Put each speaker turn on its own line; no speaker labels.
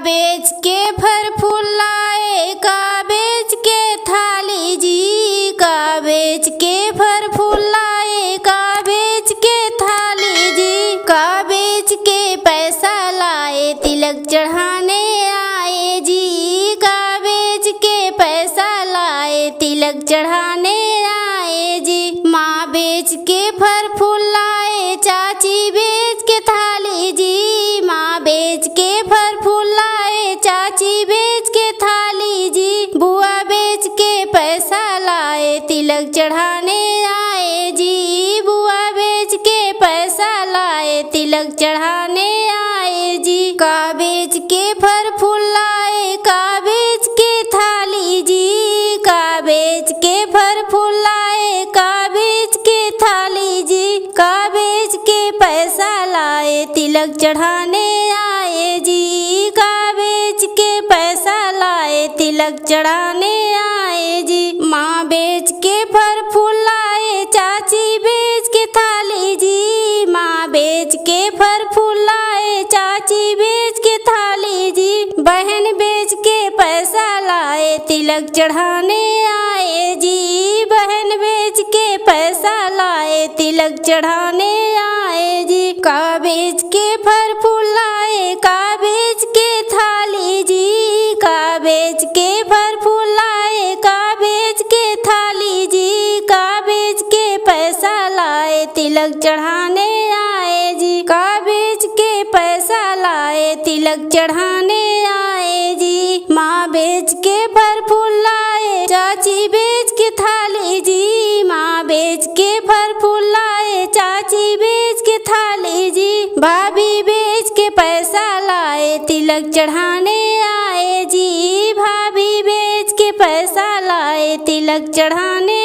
बेच के फल फूल लाए, का बेच के थाली जी, का बेच के फल फूल लाए, का बेच के थाली जी, का बेच के पैसा लाए, तिलक चढ़ाने आए जी, का बेच के पैसा लाए, तिलक चढ़ाने आए जी। माँ बेच के फल फूल लाए, चाची बेच के थाली जी, माँ बेच के फल फूल लाए, चाची बेच के थाली जी, बुआ बेच के पैसा लाए, तिलक चढ़ाने आए जी, बुआ बेच के पैसा लाए, तिलक चढ़ाने आए जी। का बेच के फल फूल लाए, का बेच के थाली जी, का बेच के फल फूल लाए, का बेच के थाली जी, का बेच के पैसा लाए, तिलक चढ़ाने आए जी, का बेच के पैसा लाए, तिलक चढ़ाने आए जी। माँ बेच के फल फूल लाए, चाची बेच के थाली जी, माँ बेच के फल फूल लाए, चाची बेच के थाली जी, बहन बेच के पैसा लाए, तिलक चढ़ाने आए जी, बहन बेच के पैसा लाए, तिलक चढ़ाने आए जी। का बेच के फल फूल लाए, का बेच के थाली जी, का बेच के फल फूल लाए, का बेच के थाली जी, का बेच के पैसा लाए, तिलक चढ़ाने आए जी, का बेच के पैसा लाए, तिलक चढ़ाने आए जी। माँ बेच के फल फूल लाए, चाची बेच के थाली जी, माँ बेच के फल फूल लाए, चाची बेच के थाली जी, भाभी बेच के पैसा लाए, तिलक चढ़ाने आए जी, भाभी बेच के पैसा लाए, तिलक चढ़ाने